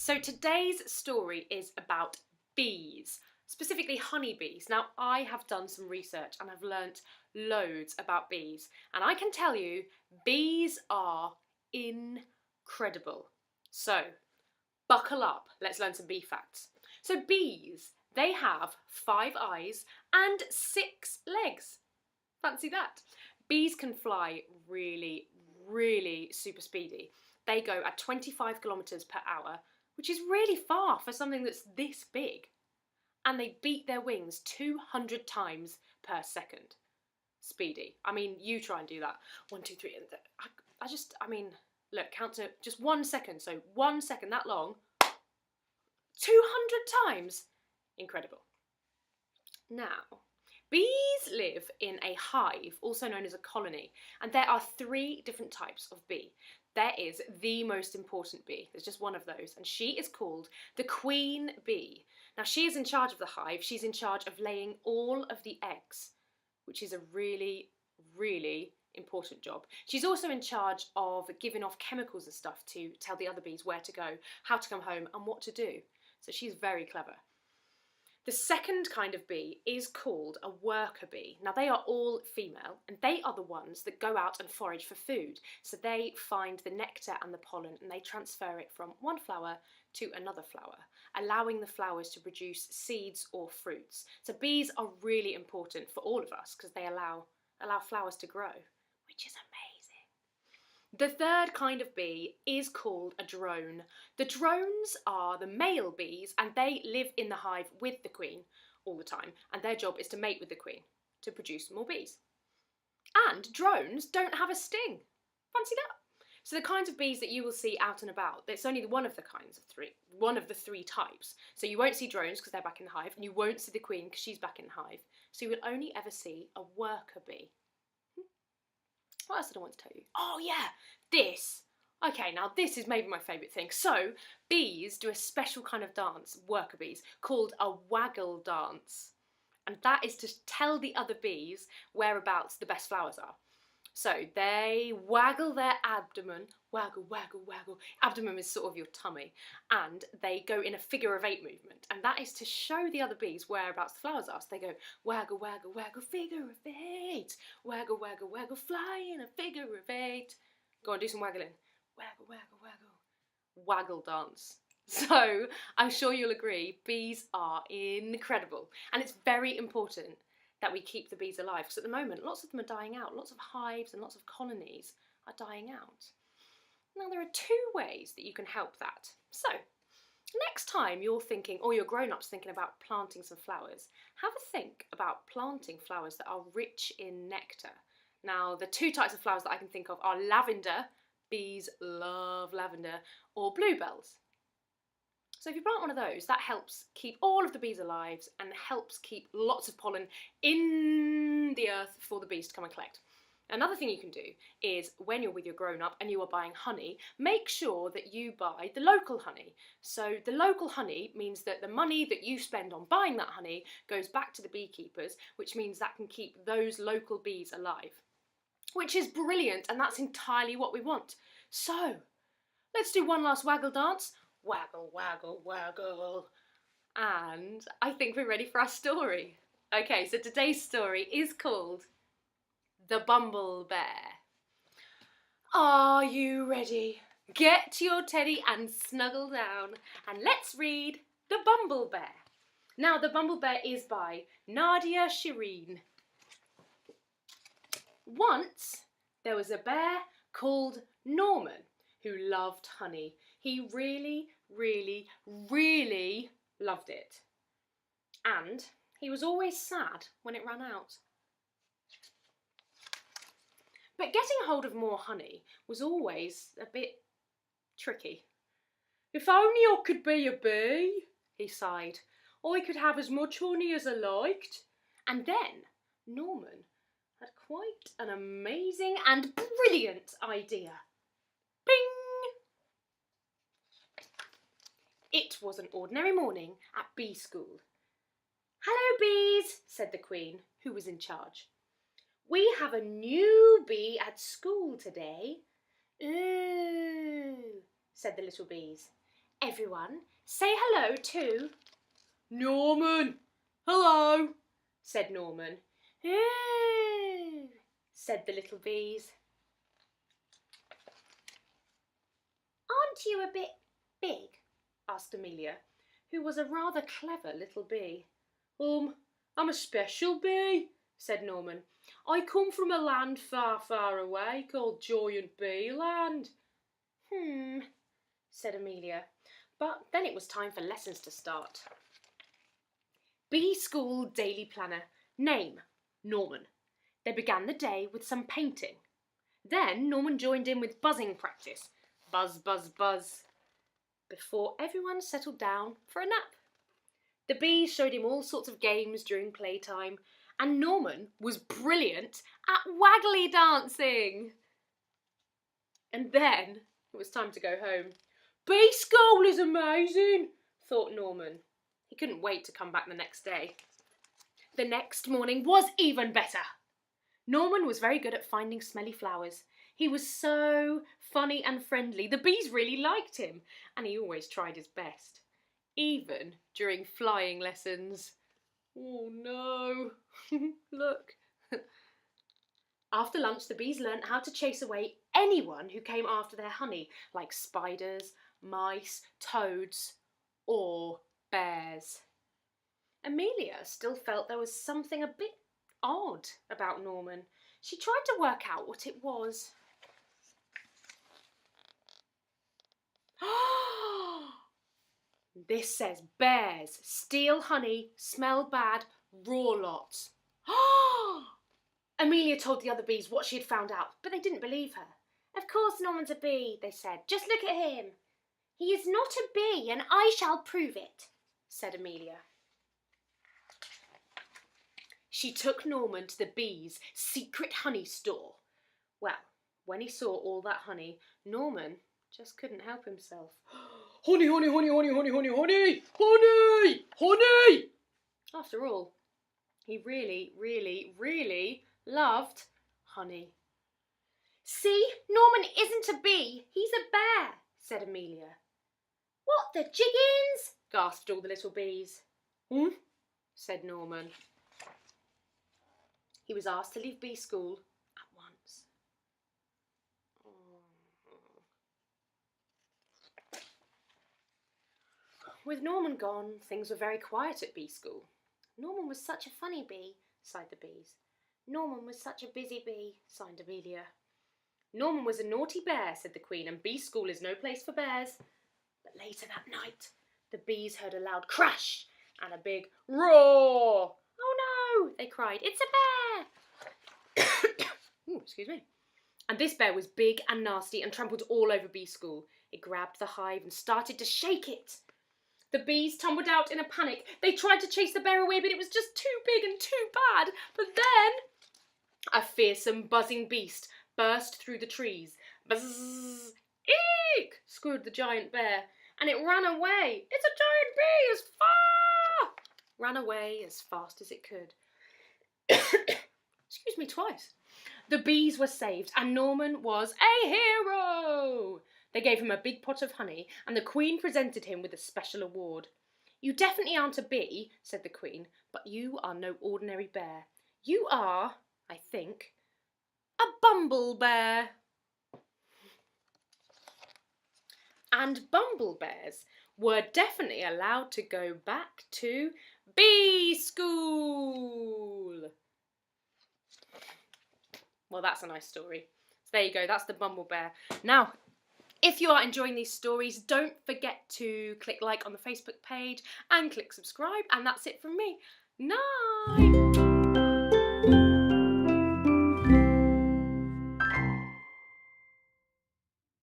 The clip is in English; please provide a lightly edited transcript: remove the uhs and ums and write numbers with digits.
So today's story is about bees, specifically honeybees. Now, I have done some research and I've learnt loads about bees, and I can tell you, bees are incredible. So, buckle up, let's learn some bee facts. So bees, they have 5 eyes and 6 legs. Fancy that. Bees can fly really super speedy. They go at 25 kilometres per hour, which is really far for something that's this big. And they beat their wings 200 times per second. Speedy. I mean, you try and do that. 1, 2, 3. Look, count to just 1 second. So 1 second, that long. 200 times. Incredible. Now, bees live in a hive, also known as a colony, and there are 3 different types of bee. There is the most important bee, there's just one of those, and she is called the queen bee. Now, she is in charge of the hive, she's in charge of laying all of the eggs, which is a really important job. She's also in charge of giving off chemicals and stuff to tell the other bees where to go, how to come home, and what to do. So she's very clever. The second kind of bee is called a worker bee. Now, they are all female, and they are the ones that go out and forage for food. So they find the nectar and the pollen, and they transfer it from one flower to another flower, allowing the flowers to produce seeds or fruits. So bees are really important for all of us because they allow flowers to grow, which is amazing. The third kind of bee is called a drone. The drones are the male bees, and they live in the hive with the queen all the time, and their job is to mate with the queen to produce more bees. And drones don't have a sting. Fancy that? So the kinds of bees that you will see out and about, it's only one of the 3 types. So you won't see drones because they're back in the hive, and you won't see the queen because she's back in the hive. So you will only ever see a worker bee. What else did I want to tell you? Oh yeah, this. Okay, now this is maybe my favourite thing. So, bees do a special kind of dance, worker bees, called a waggle dance. And that is to tell the other bees whereabouts the best flowers are. So they waggle their abdomen, waggle, waggle, waggle. Abdomen is sort of your tummy. And they go in a figure of 8 movement. And that is to show the other bees whereabouts the flowers are. So they go waggle, waggle, waggle, figure of 8. Waggle, waggle, waggle, fly in a figure of 8. Go on, do some waggling. Waggle, waggle, waggle. Waggle dance. So I'm sure you'll agree, bees are incredible. And it's very important that we keep the bees alive, because at the moment lots of them are dying out. Lots of hives and lots of colonies are dying out. Now, there are 2 ways that you can help that. So next time you're thinking, or your grown-ups thinking about planting some flowers, have a think about planting flowers that are rich in nectar. Now, the 2 types of flowers that I can think of are lavender, bees love lavender, or bluebells. So if you plant one of those, that helps keep all of the bees alive and helps keep lots of pollen in the earth for the bees to come and collect. Another thing you can do is, when you're with your grown-up and you are buying honey, make sure that you buy the local honey. So the local honey means that the money that you spend on buying that honey goes back to the beekeepers, which means that can keep those local bees alive. Which is brilliant, and that's entirely what we want. So, let's do one last waggle dance. Waggle, waggle, waggle. And I think we're ready for our story. Okay, so today's story is called The Bumble Bear. Are you ready? Get your teddy and snuggle down, and let's read The Bumble Bear. Now, The Bumble Bear is by Nadia Shireen. Once there was a bear called Norman who loved honey. He really loved it. And he was always sad when it ran out. But getting hold of more honey was always a bit tricky. If only I could be a bee, he sighed. I could have as much honey as I liked. And then Norman had quite an amazing and brilliant idea. Bing! It was an ordinary morning at bee school. "Hello, bees," said the queen, who was in charge. "We have a new bee at school today." "Ooh," said the little bees. Everyone, say hello to Norman. Hello, said Norman. Ooh, said the little bees. Aren't you a bit big? Asked Amelia, who was a rather clever little bee. I'm a special bee, said Norman. I come from a land far, far away called Giant Bee Land. Said Amelia. But then it was time for lessons to start. Bee School Daily Planner. Name, Norman. They began the day with some painting. Then Norman joined in with buzzing practice. Buzz, buzz, buzz. Before everyone settled down for a nap. The bees showed him all sorts of games during playtime, and Norman was brilliant at waggly dancing. And then it was time to go home. Bee school is amazing, thought Norman. He couldn't wait to come back the next day. The next morning was even better. Norman was very good at finding smelly flowers. He was so funny and friendly. The bees really liked him, and he always tried his best, even during flying lessons. Oh no, look. After lunch, the bees learnt how to chase away anyone who came after their honey, like spiders, mice, toads, or bears. Amelia still felt there was something a bit odd about Norman. She tried to work out what it was. This says bears steal honey, smell bad, raw lots. Amelia told the other bees what she had found out, but they didn't believe her. Of course Norman's a bee, they said. Just look at him. He is not a bee, and I shall prove it, said Amelia. She took Norman to the bees' secret honey store. Well, when he saw all that honey, Norman just couldn't help himself. Honey, honey, honey, honey, honey, honey, honey, honey, honey! After all, he really, really, really loved honey. See, Norman isn't a bee, he's a bear, said Amelia. What the jiggins? Gasped all the little bees. Said Norman. He was asked to leave bee school at once. With Norman gone, things were very quiet at bee school. Norman was such a funny bee, sighed the bees. Norman was such a busy bee, sighed Amelia. Norman was a naughty bear, said the Queen, and bee school is no place for bears. But later that night, the bees heard a loud crash and a big roar. Oh no, they cried, it's a bear! Ooh, excuse me. And this bear was big and nasty and trampled all over bee school. It grabbed the hive and started to shake it. The bees tumbled out in a panic. They tried to chase the bear away, but it was just too big and too bad. But then a fearsome buzzing beast burst through the trees. Buzz! Eek! Squealed the giant bear, and it ran away. It's a giant bee as far! Ran away as fast as it could. Excuse me, twice. The bees were saved, and Norman was a hero. They gave him a big pot of honey, and the Queen presented him with a special award. You definitely aren't a bee, said the Queen, but you are no ordinary bear. You are, I think, a Bumble bear. And Bumble bears were definitely allowed to go back to bee school. Well, that's a nice story. So there you go, that's the Bumble bear. Now, if you are enjoying these stories, don't forget to click like on the Facebook page and click subscribe. And that's it from me. Night!